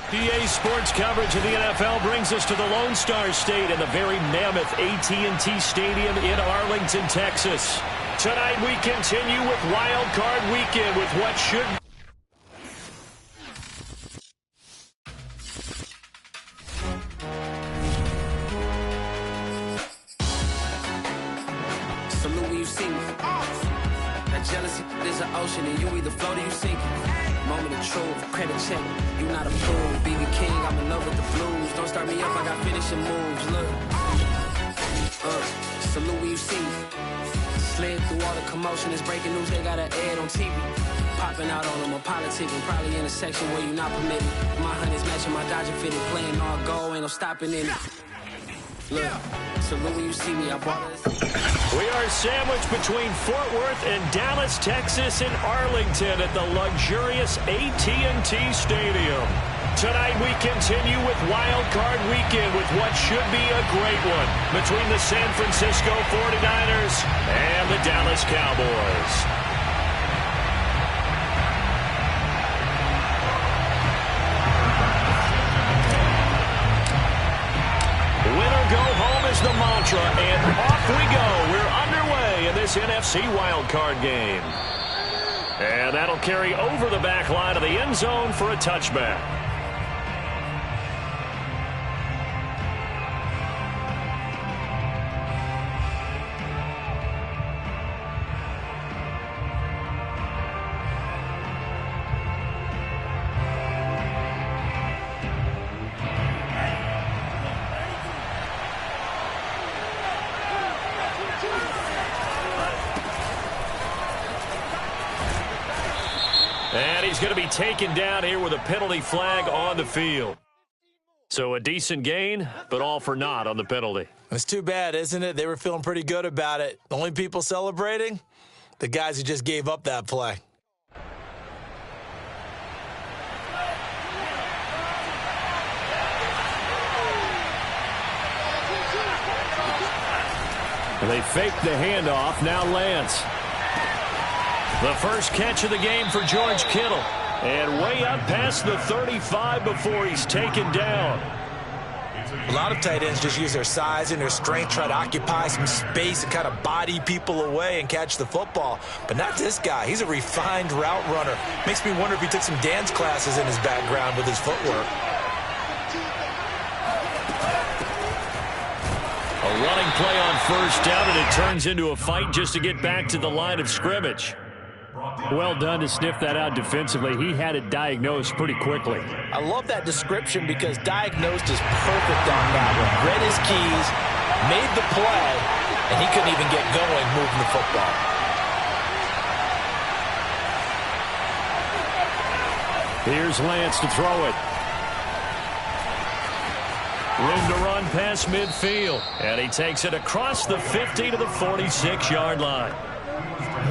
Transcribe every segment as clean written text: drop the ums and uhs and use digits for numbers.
PA Sports coverage of the NFL brings us to the Lone Star State and the very mammoth AT&T Stadium in Arlington, Texas. Tonight we continue with Wild Card Weekend with what should... Salute when you see me. That jealousy is an ocean and you either float or you sink. Moment of truth, credit check. You not a fool, BB King, I'm in love with the blues. Don't start me up, I got finishing moves. Look, salute when you see me. Slid through all the commotion, it's breaking news, they got an ad on TV. Popping out on them, a politicking, probably in a section where you not permitted. My honey's matching my Dodger fitted, playing all goal, ain't no stopping in it. Look, salute when you see me, I bought this. We are sandwiched between Fort Worth and Dallas, Texas, and Arlington at the luxurious AT&T Stadium. Tonight we continue with Wild Card Weekend with what should be a great one between the San Francisco 49ers and the Dallas Cowboys. Winner go home is the mantra, and off we go. We're underway in this NFC wildcard game. And that'll carry over the back line of the end zone for a touchback. And he's going to be taken down here with a penalty flag on the field. So a decent gain, but all for naught on the penalty. It's too bad, isn't it? They were feeling pretty good about it. The only people celebrating? The guys who just gave up that play. They faked the handoff. Now Lance. The first catch of the game for George Kittle. And way up past the 35 before he's taken down. A lot of tight ends just use their size and their strength, try to occupy some space and kind of body people away and catch the football. But not this guy. He's a refined route runner. Makes me wonder if he took some dance classes in his background with his footwork. A running play on first down, and it turns into a fight just to get back to the line of scrimmage. Well done to sniff that out defensively. He had it diagnosed pretty quickly. I love that description because diagnosed is perfect on that one. Read his keys, made the play, and he couldn't even get going moving the football. Here's Lance to throw it. Room to run past midfield. And he takes it across the 50 to the 46-yard line.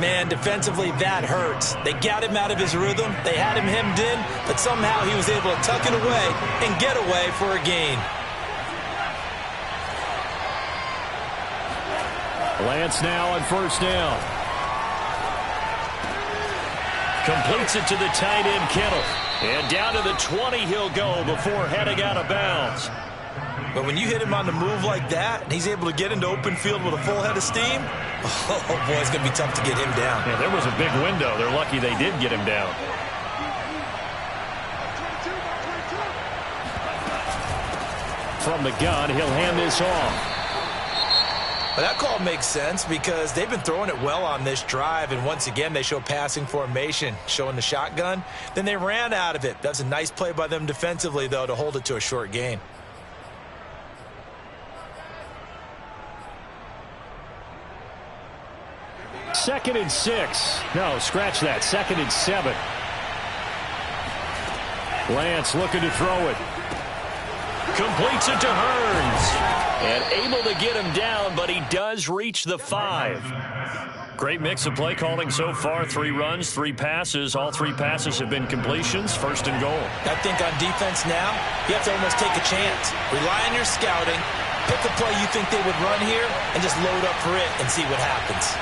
Man, defensively, that hurts. They got him out of his rhythm. They had him hemmed in, but somehow he was able to tuck it away and get away for a gain. Lance now on first down. Completes it to the tight end, Kittle. And down to the 20 he'll go before heading out of bounds. But when you hit him on the move like that, and he's able to get into open field with a full head of steam, oh boy, it's going to be tough to get him down. Yeah, there was a big window. They're lucky they did get him down. From the gun, he'll hand this off. But that call makes sense because they've been throwing it well on this drive, and once again they show passing formation, showing the shotgun. Then they ran out of it. That's a nice play by them defensively, though, to hold it to a short gain. Second and 6. No, scratch that. Second and 7. Lance looking to throw it. Completes it to Hearns. And able to get him down, but he does reach the 5. Great mix of play calling so far. 3 runs, 3 passes. All 3 passes have been completions. First and goal. I think on defense now, you have to almost take a chance. Rely on your scouting. Pick a play you think they would run here and just load up for it and see what happens.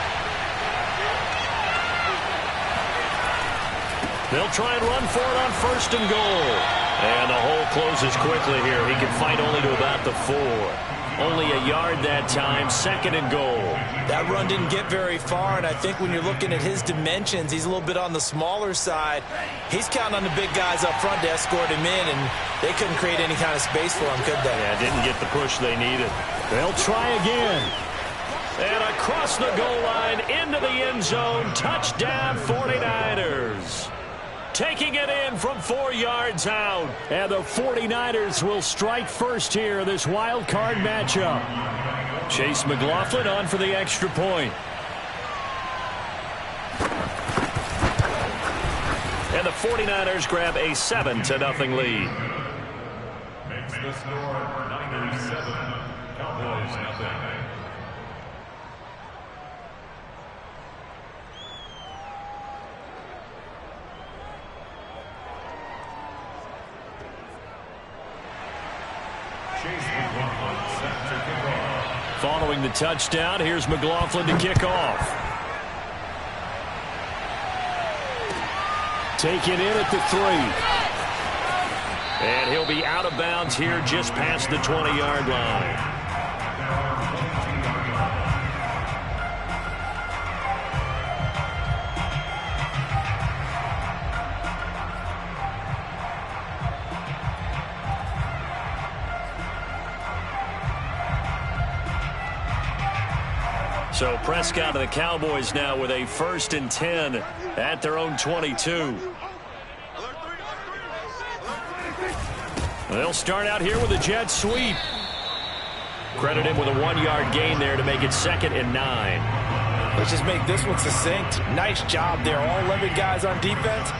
They'll try and run for it on first and goal. And the hole closes quickly here. He can fight only to about the 4. Only a yard that time, 2nd and goal. That run didn't get very far, and I think when you're looking at his dimensions, he's a little bit on the smaller side. He's counting on the big guys up front to escort him in, and they couldn't create any kind of space for him, could they? Yeah, didn't get the push they needed. They'll try again. And across the goal line, into the end zone, touchdown 49ers. Taking it in from 4 yards out. And the 49ers will strike first here, this wild card matchup. Chase McLaughlin on for the extra point. And the 49ers grab a 7-0 lead. Makes the score Niners 7, Cowboys 0. Following the touchdown, here's McLaughlin to kick off. Taken in at the 3. And he'll be out of bounds here just past the 20-yard line. So Prescott and the Cowboys now with a 1st and 10 at their own 22. They'll start out here with a jet sweep. Credit him with a 1-yard gain there to make it 2nd and 9. Let's just make this one succinct. Nice job there. All 11 guys on defense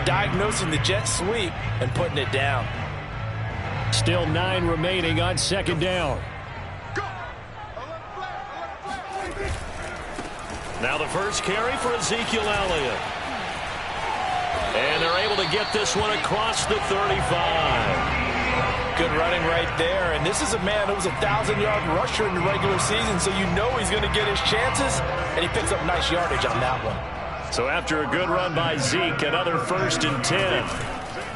diagnosing the jet sweep and putting it down. Still 9 remaining on 2nd down. Now the first carry for Ezekiel Elliott. And they're able to get this one across the 35. Good running right there. And this is a man who was a 1,000-yard rusher in the regular season, so you know he's going to get his chances. And he picks up nice yardage on that one. So after a good run by Zeke, another 1st and 10.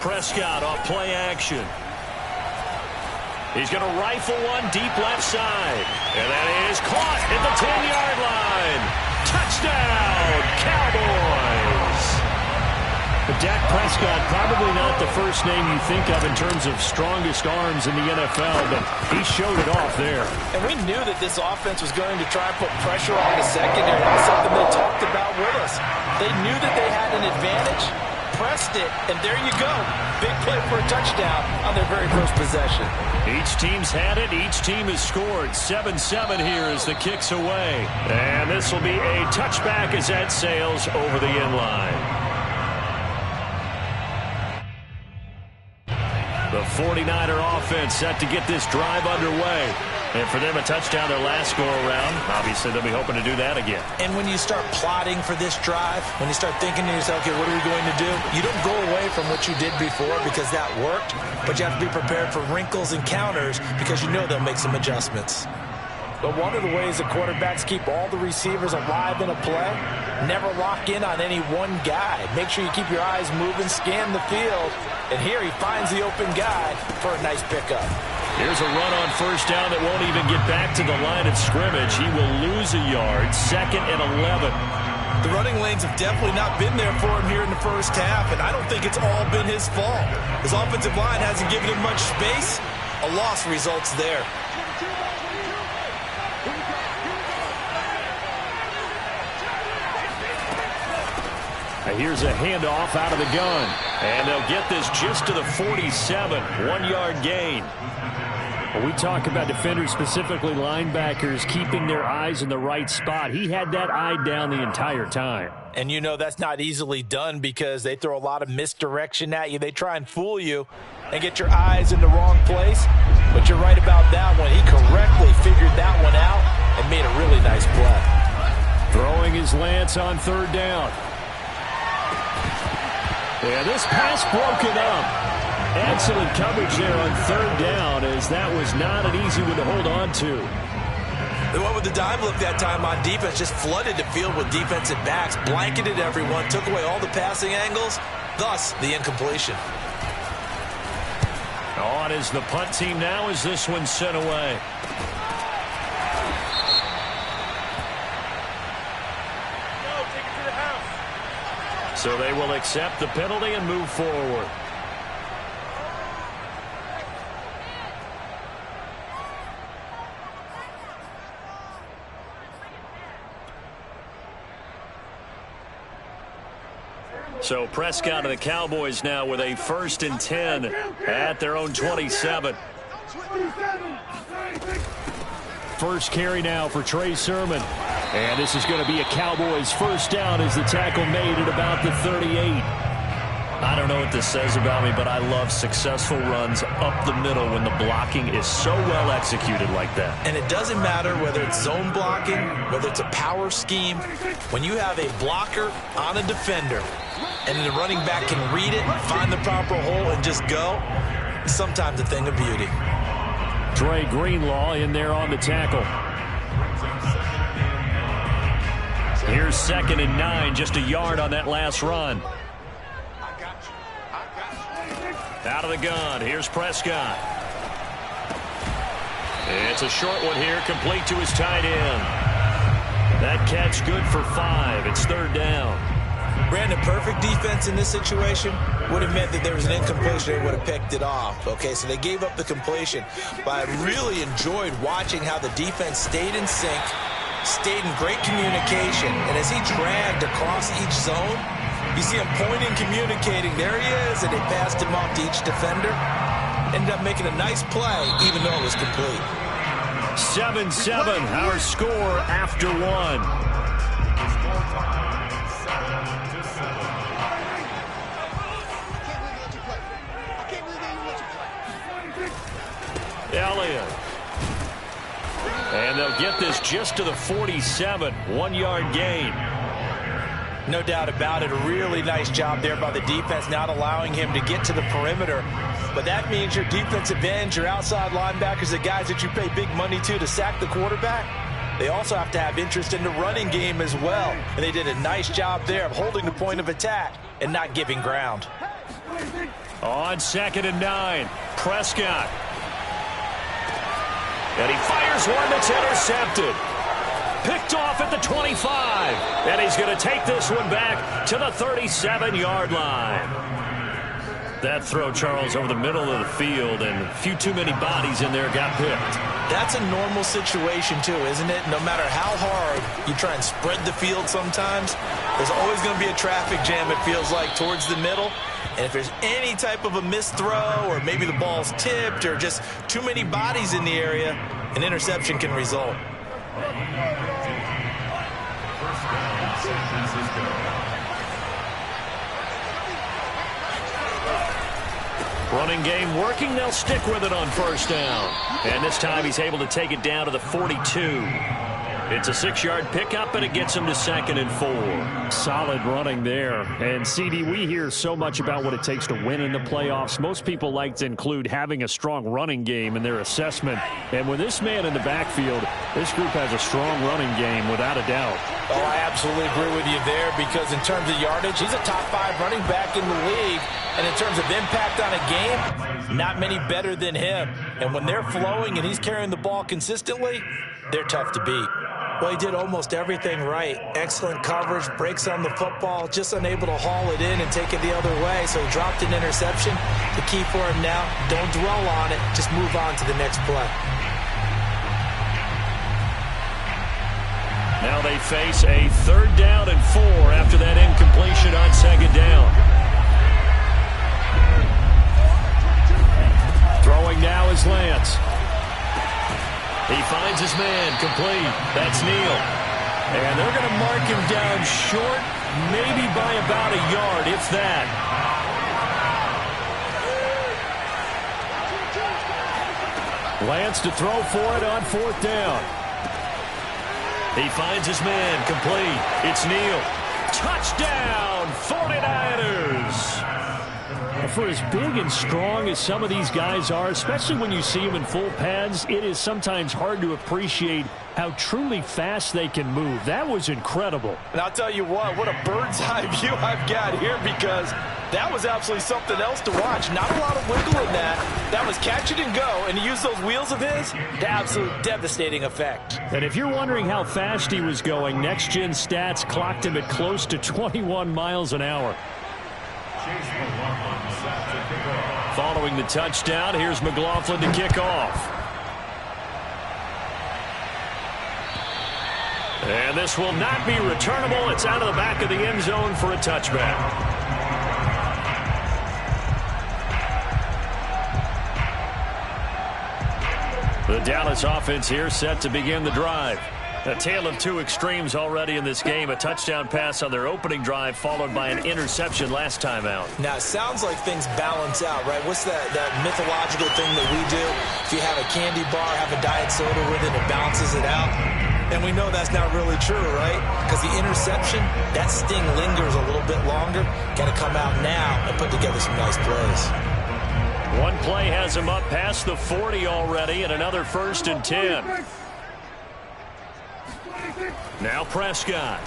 Prescott off play action. He's going to rifle one deep left side. And that is caught at the 10-yard line. Touchdown, Cowboys! But Dak Prescott, probably not the first name you think of in terms of strongest arms in the NFL, but he showed it off there. And we knew that this offense was going to try and put pressure on the secondary. That's something they talked about with us. They knew that they had an advantage, pressed it, and there you go. Big play for a touchdown on their very first possession. Each team's had it. Each team has scored. 7-7 here as the kick's away. And this will be a touchback as that sails over the end line. The 49er offense set to get this drive underway. And for them, a touchdown their last go-around. Obviously, they'll be hoping to do that again. And when you start plotting for this drive, when you start thinking to yourself, okay, what are we going to do? You don't go away from what you did before because that worked, but you have to be prepared for wrinkles and counters because you know they'll make some adjustments. But one of the ways that quarterbacks keep all the receivers alive in a play, never lock in on any one guy. Make sure you keep your eyes moving, scan the field, and here he finds the open guy for a nice pickup. Here's a run on 1st down that won't even get back to the line of scrimmage. He will lose a yard, 2nd and 11. The running lanes have definitely not been there for him here in the first half, and I don't think it's all been his fault. His offensive line hasn't given him much space. A loss results there. Here's a handoff out of the gun. And they'll get this just to the 47. 1-yard gain. When we talk about defenders, specifically linebackers, keeping their eyes in the right spot, he had that eye down the entire time. And you know that's not easily done because they throw a lot of misdirection at you. They try and fool you and get your eyes in the wrong place. But you're right about that one. He correctly figured that one out and made a really nice play. Throwing his lance on 3rd down. Yeah, this pass broken up. Excellent coverage there on 3rd down, as that was not an easy one to hold on to. They went with the dime look that time on defense, just flooded the field with defensive backs, blanketed everyone, took away all the passing angles, thus the incompletion. On is the punt team now as this one's sent away. So they will accept the penalty and move forward. So Prescott of the Cowboys now with a 1st and 10 at their own 27. First carry now for Trey Sermon. And this is going to be a Cowboys first down as the tackle made at about the 38. I don't know what this says about me, but I love successful runs up the middle when the blocking is so well executed like that. And it doesn't matter whether it's zone blocking, whether it's a power scheme. When you have a blocker on a defender and the running back can read it, find the proper hole, and just go, it's sometimes a thing of beauty. Dre Greenlaw in there on the tackle. Here's 2nd and 9, just a yard on that last run. Out of the gun, here's Prescott. It's a short one here, complete to his tight end. That catch good for 5. It's 3rd down. Brandon, perfect defense in this situation would have meant that there was an incompletion. They would have picked it off. Okay, so they gave up the completion. But I really enjoyed watching how the defense stayed in sync, stayed in great communication. And as he dragged across each zone, you see him pointing, communicating. There he is, and they passed him off to each defender. Ended up making a nice play, even though it was complete. 7-7, our score after 1. Elliott. And they'll get this just to the 47. 1-yard gain. No doubt about it. A really nice job there by the defense, not allowing him to get to the perimeter. But that means your defensive ends, your outside linebackers, the guys that you pay big money to sack the quarterback, they also have to have interest in the running game as well. And they did a nice job there of holding the point of attack and not giving ground. On 2nd and 9, Prescott. And he fires one that's intercepted. Picked off at the 25. And he's going to take this one back to the 37-yard line. That throw, Charles, over the middle of the field, and a few too many bodies in there got picked. That's a normal situation, too, isn't it? No matter how hard you try and spread the field sometimes, there's always going to be a traffic jam, it feels like, towards the middle. And if there's any type of a missed throw, or maybe the ball's tipped, or just too many bodies in the area, an interception can result. Running game working. They'll stick with it on 1st down. And this time he's able to take it down to the 42. It's a 6-yard pickup, and it gets him to 2nd and 4. Solid running there. And, CD, we hear so much about what it takes to win in the playoffs. Most people like to include having a strong running game in their assessment. And with this man in the backfield, this group has a strong running game without a doubt. Oh, I absolutely agree with you there, because in terms of yardage, he's a top 5 running back in the league. And in terms of impact on a game, not many better than him. And when they're flowing and he's carrying the ball consistently, they're tough to beat. Well, he did almost everything right. Excellent coverage, breaks on the football, just unable to haul it in and take it the other way. So he dropped an interception. The key for him now, don't dwell on it. Just move on to the next play. Now they face a 3rd down and 4 after that incompletion on 2nd down. Throwing now is Lance. He finds his man, complete. That's Neal. And they're going to mark him down short, maybe by about a yard, if that. Lance to throw for it on 4th down. He finds his man, complete. It's Neal. Touchdown, 49ers. for as big and strong as some of these guys are, especially when you see them in full pads, it is sometimes hard to appreciate how truly fast they can move. That was incredible. And I'll tell you what a bird's eye view I've got here, because that was absolutely something else to watch. Not a lot of wiggle in that. That was catch it and go, and to use those wheels of his, the absolute devastating effect. And if you're wondering how fast he was going, Next Gen Stats clocked him at close to 21 miles an hour. Following the touchdown, here's McLaughlin to kick off. And this will not be returnable. It's out of the back of the end zone for a touchback. The Dallas offense here set to begin the drive. A tale of two extremes already in this game. A touchdown pass on their opening drive, followed by an interception last time out. Now, it sounds like things balance out, right? What's that mythological thing that we do? If you have a candy bar, have a diet soda with it, it balances it out. And we know that's not really true, right? Because the interception, that sting lingers a little bit longer. Got to come out now and put together some nice plays. One play has him up past the 40 already, and another 1st and 10. Now Prescott.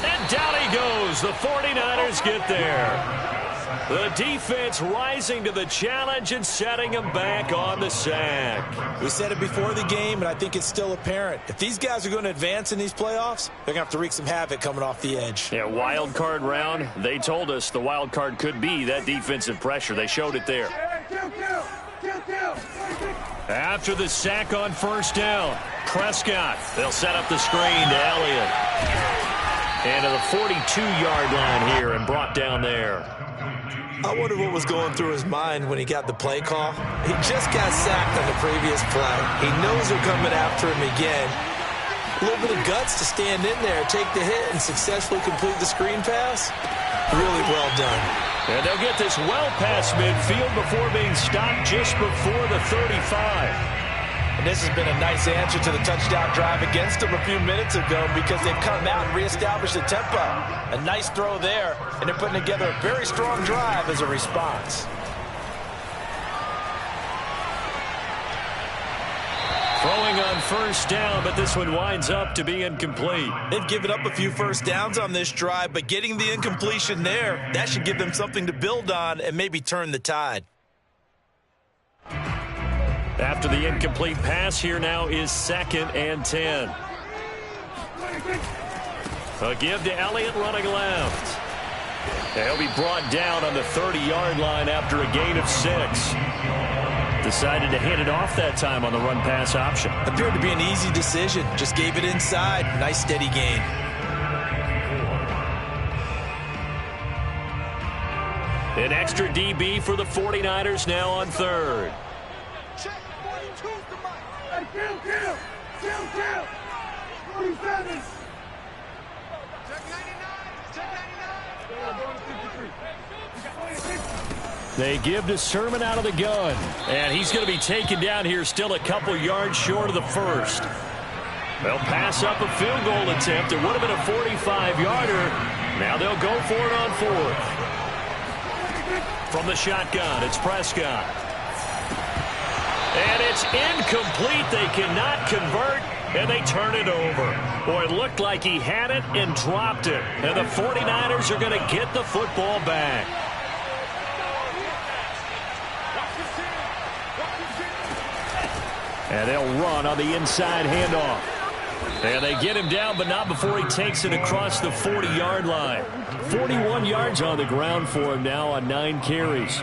And down he goes. The 49ers get there. The defense rising to the challenge and setting him back on the sack. We said it before the game, and I think it's still apparent. If these guys are going to advance in these playoffs, they're going to have to wreak some havoc coming off the edge. Yeah, wild card round. They told us the wild card could be that defensive pressure. They showed it there. After the sack on 1st down, Prescott. They'll set up the screen to Elliott. And to the 42-yard line here and brought down there. I wonder what was going through his mind when he got the play call. He just got sacked on the previous play. He knows they're coming after him again. A little bit of guts to stand in there, take the hit, and successfully complete the screen pass. Really well done. And they'll get this well past midfield before being stopped just before the 35. And this has been a nice answer to the touchdown drive against them a few minutes ago, because they've come out and reestablished the tempo. A nice throw there, and they're putting together a very strong drive as a response. Throwing on 1st down, but this one winds up to be incomplete. They've given up a few first downs on this drive, but getting the incompletion there, that should give them something to build on and maybe turn the tide. After the incomplete pass, here now is 2nd and 10. A give to Elliott running left. He'll be brought down on the 30-yard line after a gain of 6. Decided to hand it off that time on the run-pass option. Appeared to be an easy decision. Just gave it inside. Nice steady gain. An extra DB for the 49ers now on 3rd. They give to Sermon out of the gun. And he's going to be taken down here, still a couple yards short of the 1st. They'll pass up a field goal attempt. It would have been a 45-yarder. Now they'll go for it on 4th. From the shotgun, it's Prescott. And it's incomplete. They cannot convert, and they turn it over. Boy, it looked like he had it and dropped it. And the 49ers are going to get the football back. And they'll run on the inside handoff. And they get him down, but not before he takes it across the 40-yard line. 41 yards on the ground for him now on 9 carries.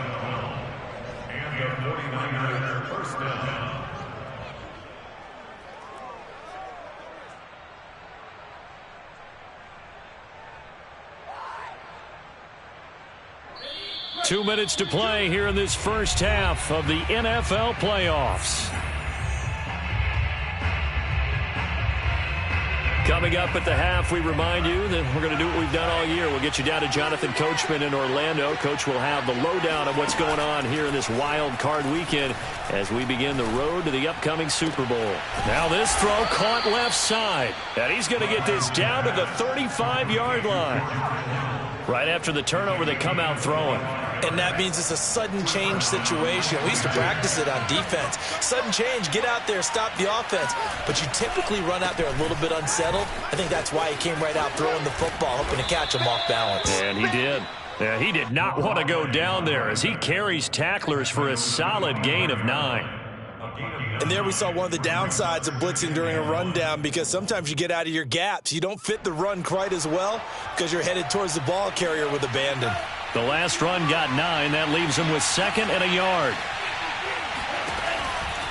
And the 49ers first down. Two minutes to play here in this first half of the NFL playoffs. Coming up at the half, we remind you that we're going to do what we've done all year. We'll get you down to Jonathan Coachman in Orlando. Coach will have the lowdown of what's going on here in this wild card weekend as we begin the road to the upcoming Super Bowl. Now this throw caught left side. And he's going to get this down to the 35-yard line. Right after the turnover, they come out throwing. And that means it's a sudden change situation. We used to practice it on defense. Sudden change, get out there, stop the offense. But you typically run out there a little bit unsettled. I think that's why he came right out throwing the football, hoping to catch him off balance. And he did. Yeah, he did not want to go down there as he carries tacklers for a solid gain of 9. And there we saw one of the downsides of blitzing during a rundown, because sometimes you get out of your gaps. You don't fit the run quite as well because you're headed towards the ball carrier with abandon. The last run got 9. That leaves him with 2nd and a yard.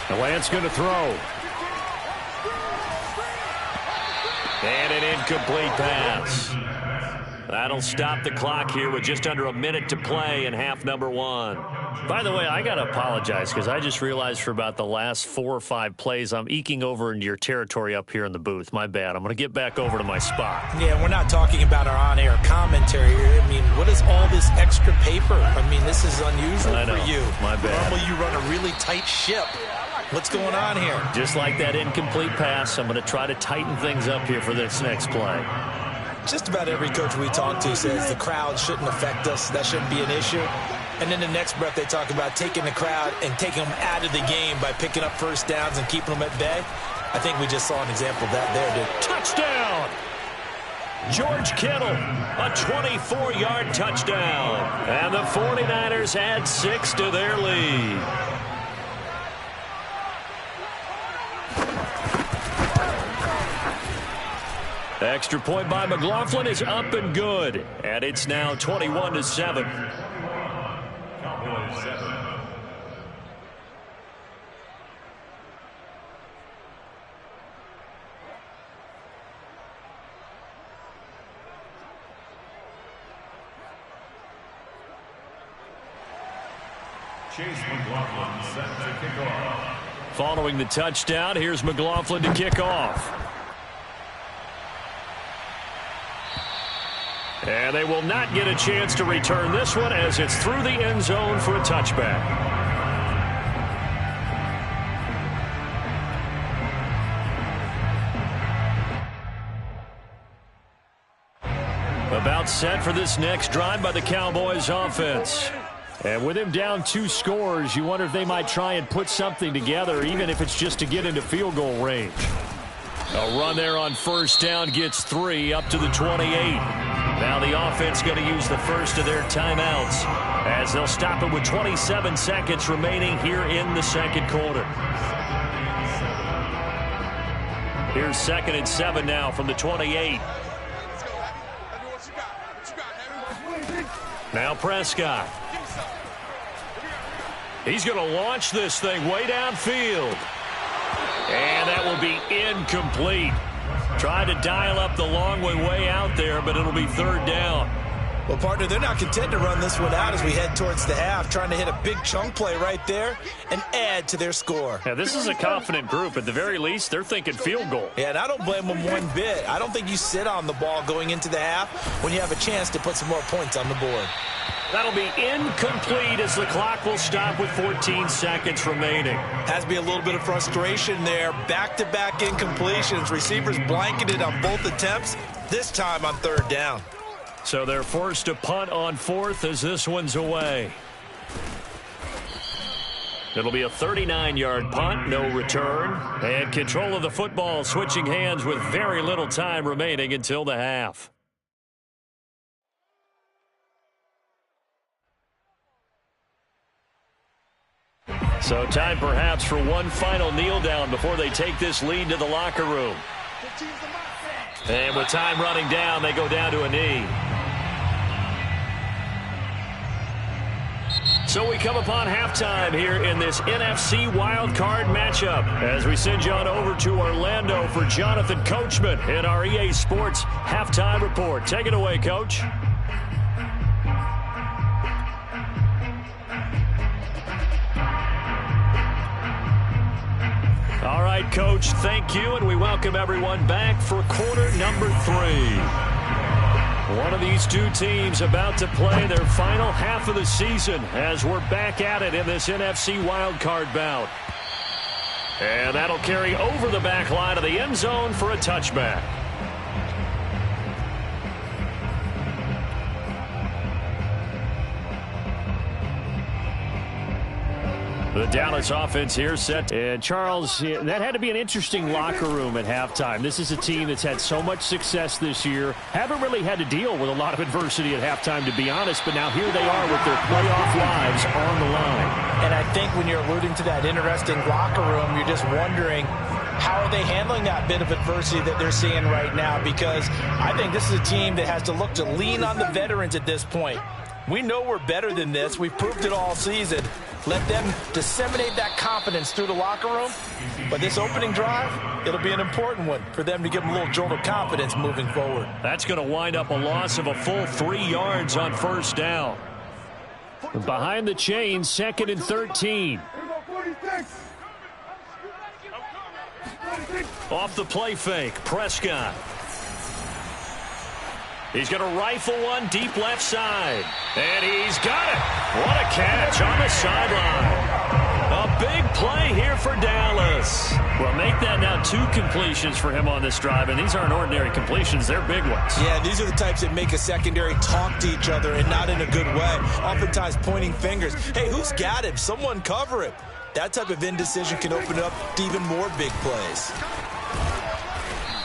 The Lance going to throw. And an incomplete pass. That'll stop the clock here with just under a minute to play in half number 1. By the way, I got to apologize because I just realized for about the last 4 or 5 plays I'm eking over into your territory up here in the booth. My bad. I'm going to get back over to my spot. Yeah, we're not talking about our on-air commentary here. I mean, what is all this extra paper? I mean, this is unusual for you. My bad. Normally you run a really tight ship. What's going on here? Just like that incomplete pass, I'm going to try to tighten things up here for this next play. Just about every coach we talk to says the crowd shouldn't affect us. That shouldn't be an issue. And then the next breath they talk about taking the crowd and taking them out of the game by picking up first downs and keeping them at bay. I think we just saw an example of that there, dude. Touchdown! George Kittle, a 24-yard touchdown. And the 49ers add 6 to their lead. Extra point by McLaughlin is up and good. And it's now 21-7. Cowboys 7. Chase McLaughlin set to kick off. Following the touchdown, here's McLaughlin to kick off. And they will not get a chance to return this one as it's through the end zone for a touchback. About set for this next drive by the Cowboys offense. And with him down 2 scores, you wonder if they might try and put something together, even if it's just to get into field goal range. A run there on first down gets 3 up to the 28. Now the offense going to use the first of their timeouts as they'll stop it with 27 seconds remaining here in the second quarter. Here's 2nd and 7 now from the 28. Now Prescott. He's going to launch this thing way downfield. And that will be incomplete. Tried to dial up the long way out there, but it'll be 3rd down. Well, partner, they're not content to run this one out as we head towards the half, trying to hit a big chunk play right there and add to their score. Yeah, this is a confident group. At the very least, they're thinking field goal. Yeah, and I don't blame them one bit. I don't think you sit on the ball going into the half when you have a chance to put some more points on the board. That'll be incomplete as the clock will stop with 14 seconds remaining. Has to be a little bit of frustration there. Back-to-back incompletions. Receivers blanketed on both attempts, this time on 3rd down. So they're forced to punt on 4th as this one's away. It'll be a 39-yard punt, no return. And control of the football switching hands with very little time remaining until the half. So time perhaps for one final kneel down before they take this lead to the locker room. And with time running down, they go down to a knee. So we come upon halftime here in this NFC wildcard matchup as we send you on over to Orlando for Jonathan Coachman in our EA Sports halftime report. Take it away, Coach. All right, Coach, thank you, and we welcome everyone back for quarter number 3. One of these two teams about to play their final half of the season as we're back at it in this NFC wildcard bout. And that'll carry over the back line of the end zone for a touchback. The Dallas offense here set. And Charles, that had to be an interesting locker room at halftime. This is a team that's had so much success this year. Haven't really had to deal with a lot of adversity at halftime, to be honest. But now here they are with their playoff lives on the line. And I think when you're alluding to that interesting locker room, you're just wondering, how are they handling that bit of adversity that they're seeing right now? Because I think this is a team that has to look to lean on the veterans at this point. We know we're better than this. We've proved it all season. Let them disseminate that confidence through the locker room. But this opening drive, it'll be an important one for them to give them a little jolt of confidence moving forward. That's going to wind up a loss of a full 3 yards on first down. Behind the chains, 2nd and 13. Off the play fake, Prescott. He's going to rifle one deep left side. And he's got it. What a catch on the sideline. A big play here for Dallas. Well, make that now 2 completions for him on this drive, and these aren't ordinary completions. They're big ones. Yeah, these are the types that make a secondary talk to each other, and not in a good way. Oftentimes pointing fingers. Hey, who's got him? Someone cover him. That type of indecision can open up to even more big plays.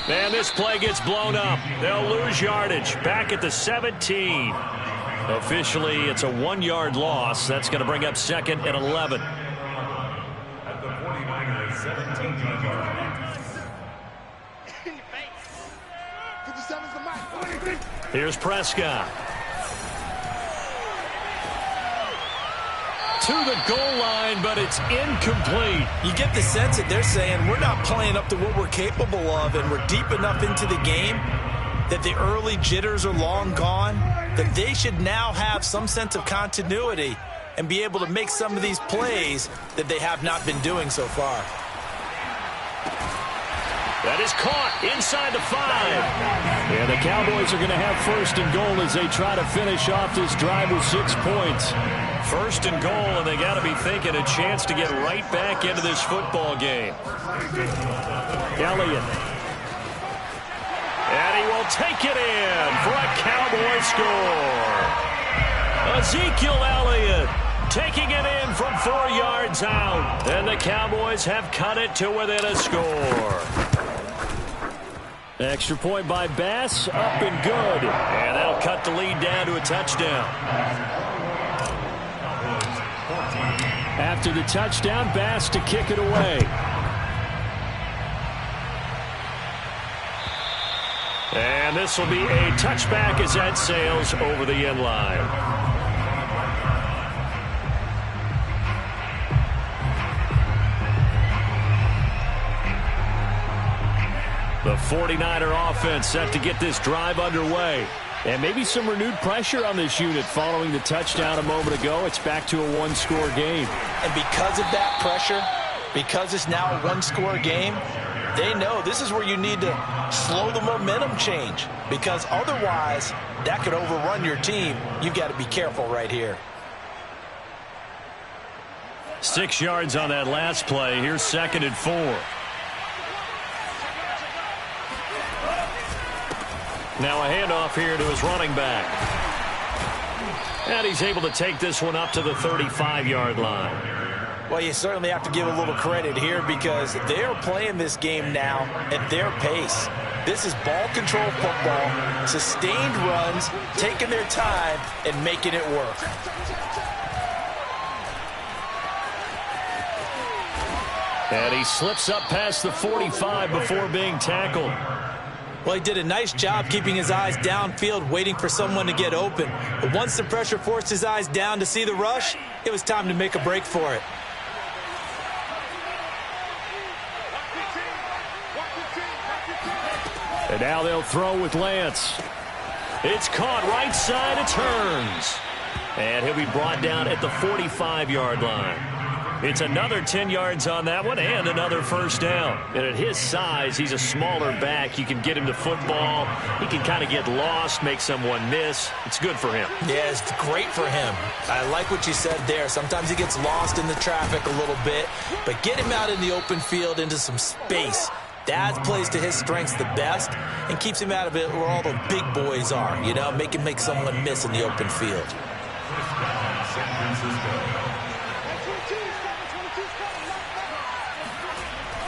And this play gets blown up. They'll lose yardage. Back at the 17. Officially, it's a 1-yard loss. That's going to bring up 2nd and 11. At the 49ers, 17-yard line. Here's Prescott. To the goal line, but it's incomplete. You get the sense that they're saying we're not playing up to what we're capable of, and we're deep enough into the game that the early jitters are long gone, that they should now have some sense of continuity and be able to make some of these plays that they have not been doing so far. That is caught inside the 5. And the Cowboys are going to have 1st and goal as they try to finish off this drive with 6 points. 1st and goal, and they got to be thinking a chance to get right back into this football game. Elliott. And he will take it in for a Cowboy score. Ezekiel Elliott taking it in from 4 yards out. And the Cowboys have cut it to within a score. Extra point by Bass, up and good. And that'll cut the lead down to a touchdown. After the touchdown, Bass to kick it away. And this will be a touchback as that sails over the end line. The 49er offense set to get this drive underway. And maybe some renewed pressure on this unit following the touchdown a moment ago. It's back to a 1-score game. And because of that pressure, because it's now a 1-score game, they know this is where you need to slow the momentum change. Because otherwise, that could overrun your team. You've got to be careful right here. 6 yards on that last play. Here's 2nd and 4. Now a handoff here to his running back. And he's able to take this one up to the 35-yard line. Well, you certainly have to give a little credit here because they're playing this game now at their pace. This is ball control football, sustained runs, taking their time and making it work. And he slips up past the 45 before being tackled. Well, he did a nice job keeping his eyes downfield, waiting for someone to get open. But once the pressure forced his eyes down to see the rush, it was time to make a break for it. And now they'll throw with Lance. It's caught right side, it turns. And he'll be brought down at the 45-yard line. It's another 10 yards on that one and another first down. And at his size, he's a smaller back. You can get him to football. He can kind of get lost, make someone miss. It's good for him. Yeah, it's great for him. I like what you said there. Sometimes he gets lost in the traffic a little bit, but get him out in the open field into some space. That plays to his strengths the best and keeps him out of it where all the big boys are, you know, make someone miss in the open field.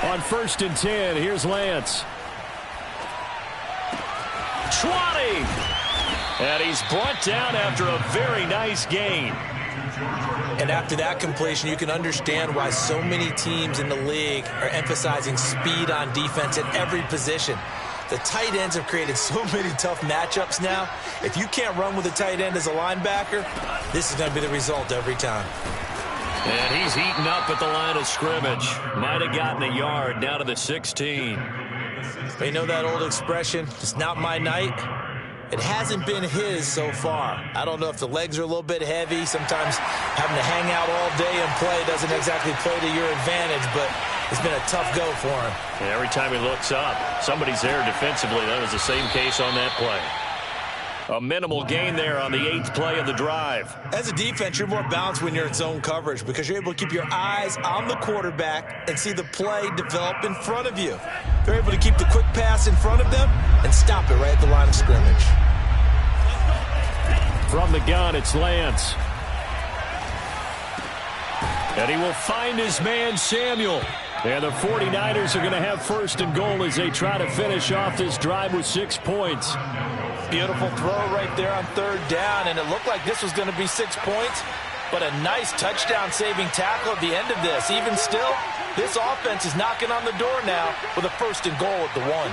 On 1st and 10, here's Lance. 20. And he's brought down after a very nice gain. And after that completion, you can understand why so many teams in the league are emphasizing speed on defense at every position. The tight ends have created so many tough matchups now. If you can't run with a tight end as a linebacker, this is going to be the result every time. And he's eaten up at the line of scrimmage. Might have gotten a yard down to the 16. You know that old expression, it's not my night? It hasn't been his so far. I don't know if the legs are a little bit heavy. Sometimes having to hang out all day and play doesn't exactly play to your advantage, but it's been a tough go for him. And every time he looks up, somebody's there defensively. That was the same case on that play. A minimal gain there on the 8th play of the drive. As a defense, you're more balanced when you're in zone coverage because you're able to keep your eyes on the quarterback and see the play develop in front of you. They're able to keep the quick pass in front of them and stop it right at the line of scrimmage. From the gun, it's Lance. And he will find his man, Samuel. And the 49ers are going to have 1st and goal as they try to finish off this drive with 6 points. Beautiful throw right there on 3rd down, and it looked like this was going to be 6 points, but a nice touchdown-saving tackle at the end of this. Even still, this offense is knocking on the door now with a 1st and goal at the 1.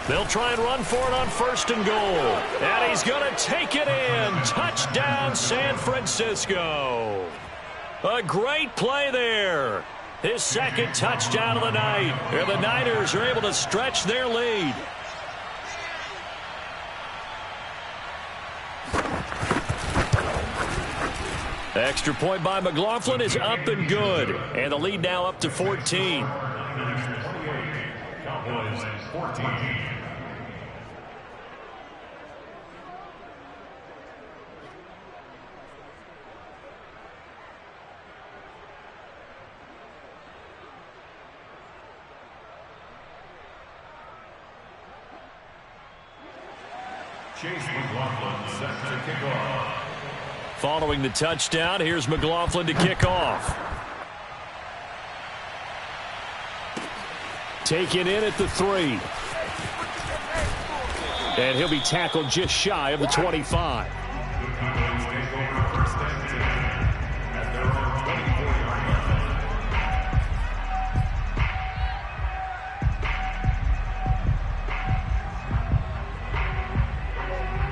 They'll try and run for it on 1st and goal. And he's going to take it in. Touchdown, San Francisco. A great play there. His 2nd touchdown of the night. And the Niners are able to stretch their lead. Extra point by McLaughlin is up and good. And the lead now up to 14. Cowboys 14. Chase McLaughlin set to kick off. Following the touchdown, here's McLaughlin to kick off. Taken in at the 3. And he'll be tackled just shy of the 25.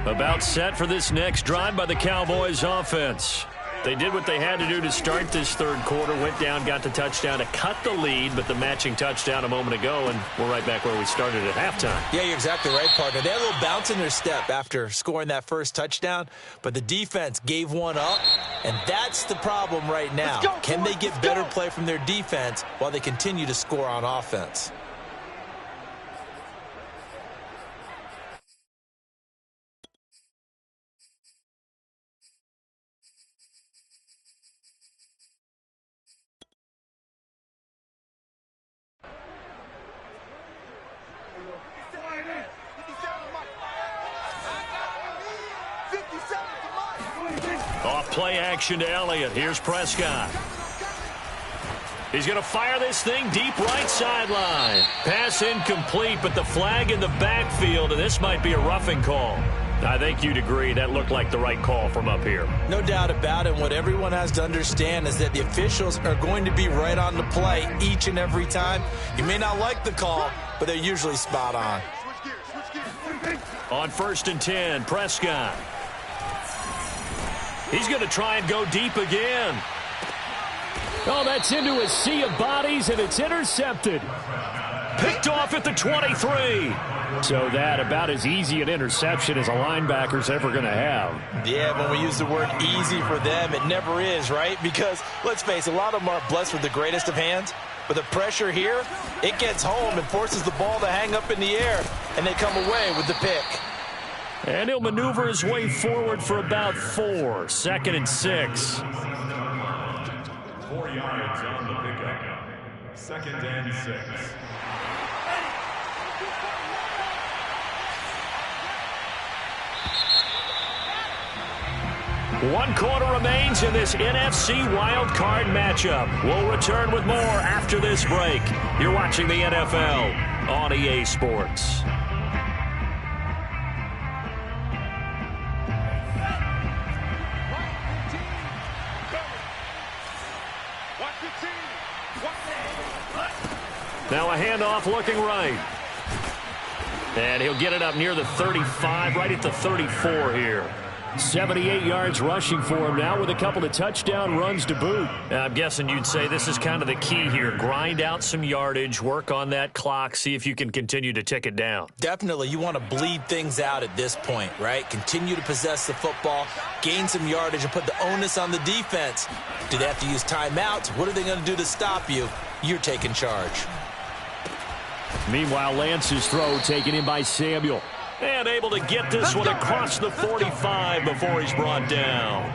About set for this next drive by the Cowboys offense. They did what they had to do to start this 3rd quarter. Went down, got the touchdown to cut the lead, but the matching touchdown a moment ago, and we're right back where we started at halftime. Yeah, you're exactly right, partner. They had a little bounce in their step after scoring that 1st touchdown, but the defense gave one up, and that's the problem right now. Can they get better play from their defense while they continue to score on offense? Off play action to Elliott. Here's Prescott. He's going to fire this thing deep right sideline. Pass incomplete, but the flag in the backfield, and this might be a roughing call. I think you'd agree that looked like the right call from up here. No doubt about it. What everyone has to understand is that the officials are going to be right on the play each and every time. You may not like the call, but they're usually spot on. On 1st and 10, Prescott. He's going to try and go deep again. Oh, that's into a sea of bodies, and it's intercepted. Picked off at the 23. So that about as easy an interception as a linebacker's ever going to have. Yeah, when we use the word easy for them, it never is, right? Because, let's face it, a lot of them aren't blessed with the greatest of hands. But the pressure here, it gets home and forces the ball to hang up in the air, and they come away with the pick. And he'll maneuver his way forward for about 4. 2nd and 6. 4 yards on the pickup. 2nd and 6. One quarter remains in this NFC Wild Card matchup. We'll return with more after this break. You're watching the NFL on EA Sports. Now a handoff looking right. And he'll get it up near the 35, right at the 34 here. 78 yards rushing for him now with a couple of touchdown runs to boot. I'm guessing you'd say this is kind of the key here. Grind out some yardage, work on that clock, see if you can continue to tick it down. Definitely. You want to bleed things out at this point, right? Continue to possess the football, gain some yardage, and put the onus on the defense. Do they have to use timeouts? What are they going to do to stop you? You're taking charge. Meanwhile, Lance's throw taken in by Samuel. And able to get this one across the 45 before he's brought down.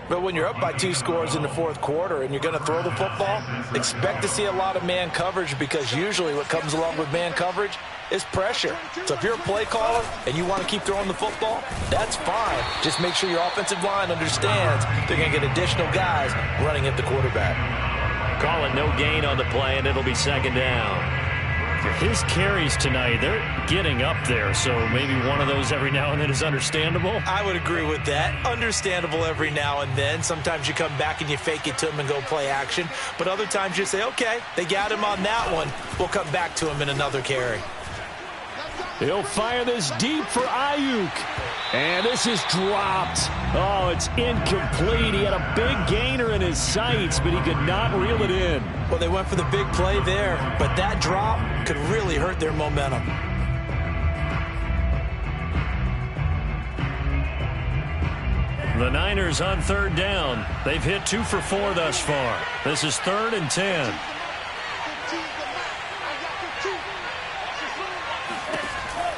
But when you're up by 2 scores in the fourth quarter and you're going to throw the football, expect to see a lot of man coverage, because usually what comes along with man coverage is pressure. So if you're a play caller and you want to keep throwing the football, that's fine. Just make sure your offensive line understands they're going to get additional guys running at the quarterback. Call it no gain on the play, and it'll be second down. His carries tonight, they're getting up there, so maybe one of those every now and then is understandable. I would agree with that. Understandable every now and then. Sometimes you come back and you fake it to him and go play action. But other times you say, okay, they got him on that one. We'll come back to him in another carry. He'll fire this deep for Ayuk. And this is dropped. Oh, it's incomplete. He had a big gainer in his sights, but he could not reel it in. Well, they went for the big play there, but that drop could really hurt their momentum. The Niners on third down. They've hit 2 for 4 thus far. This is 3rd and 10.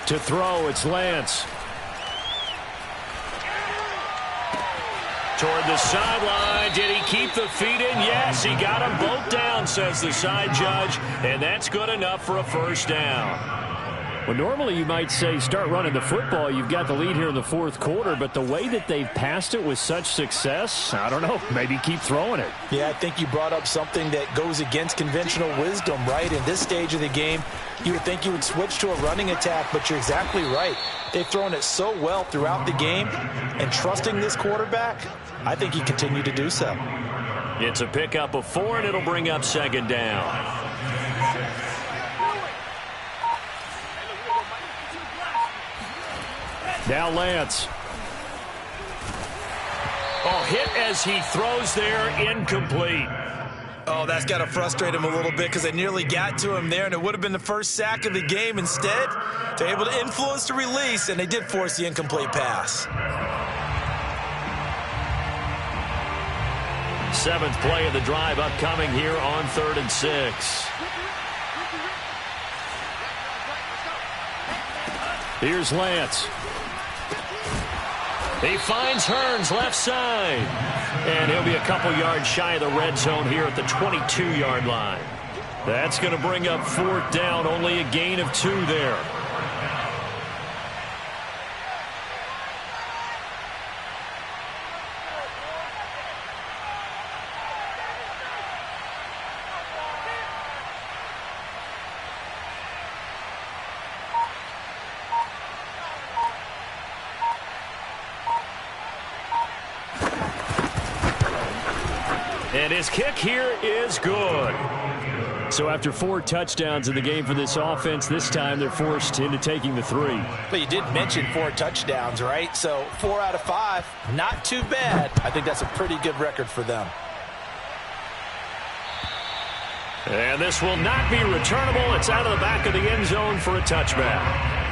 To throw, it's Lance. Toward the sideline. Did he keep the feet in? Yes, he got them both down, says the side judge. And that's good enough for a first down. Well, normally you might say start running the football. You've got the lead here in the fourth quarter. But the way that they've passed it with such success, I don't know, maybe keep throwing it. Yeah, I think you brought up something that goes against conventional wisdom, right? In this stage of the game, you would think you would switch to a running attack, but you're exactly right. They've thrown it so well throughout the game, and trusting this quarterback, I think he continued to do so. It's a pickup of 4, and it'll bring up second down. Now Lance. Oh, hit as he throws there, incomplete. Oh, that's got to frustrate him a little bit, because they nearly got to him there, and it would have been the first sack of the game. Instead, they're able to influence the release, and they did force the incomplete pass. 7th play of the drive upcoming here on 3rd and 6. Here's Lance. He finds Hearns left side. And he'll be a couple yards shy of the red zone here at the 22-yard line. That's going to bring up 4th down, only a gain of 2 there. And his kick here is good. So after 4 touchdowns in the game for this offense, this time they're forced into taking the 3. But you did mention 4 touchdowns, right? So 4 out of 5, not too bad. I think that's a pretty good record for them. And this will not be returnable. It's out of the back of the end zone for a touchback.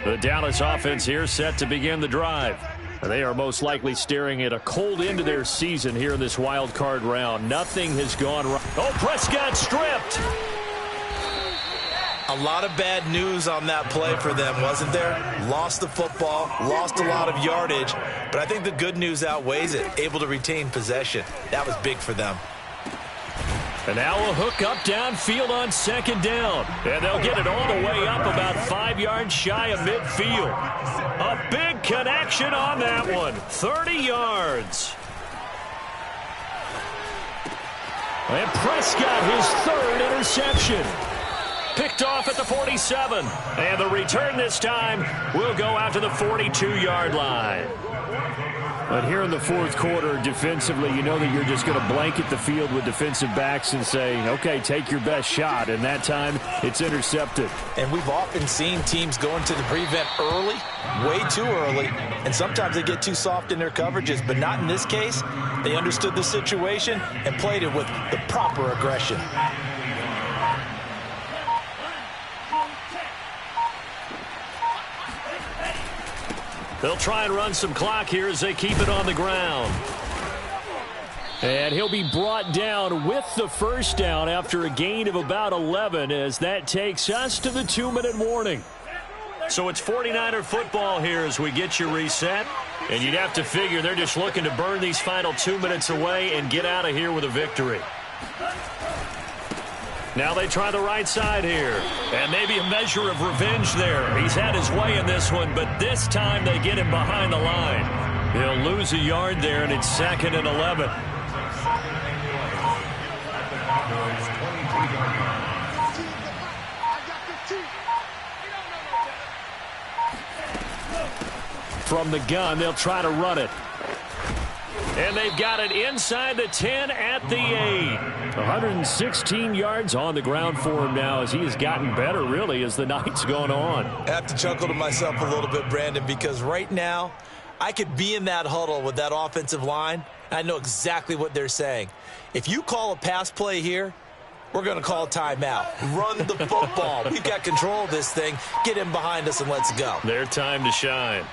The Dallas offense here set to begin the drive. They are most likely staring at a cold end to their season here in this wild card round. Nothing has gone right. Oh, Prescott stripped. A lot of bad news on that play for them, wasn't there? Lost the football, lost a lot of yardage, but I think the good news outweighs it. Able to retain possession. That was big for them. And now a hook up downfield on second down. And they'll get it all the way up about 5 yards shy of midfield. A big connection on that one. 30 yards. And Prescott, his third interception. Picked off at the 47. And the return this time will go out to the 42-yard line. But here in the fourth quarter, defensively, you know that you're just going to blanket the field with defensive backs and say, okay, take your best shot. And that time, it's intercepted. And we've often seen teams go into the prevent early, way too early, and sometimes they get too soft in their coverages. But not in this case. They understood the situation and played it with the proper aggression. They'll try and run some clock here as they keep it on the ground. And he'll be brought down with the first down after a gain of about 11 as that takes us to the 2-minute warning. So it's 49er football here as we get you reset. And you'd have to figure they're just looking to burn these final 2 minutes away and get out of here with a victory. Now they try the right side here. And maybe a measure of revenge there. He's had his way in this one, but this time they get him behind the line. He'll lose a yard there, and it's 2nd and 11. From the gun, they'll try to run it. And they've got it inside the 10 at the 8. 116 yards on the ground for him now as he has gotten better, really, as the night's gone on. I have to chuckle to myself a little bit, Brandon, because right now I could be in that huddle with that offensive line. I know exactly what they're saying. If you call a pass play here, we're going to call a timeout. Run the football. We've got control of this thing. Get him behind us and let's go. Their time to shine.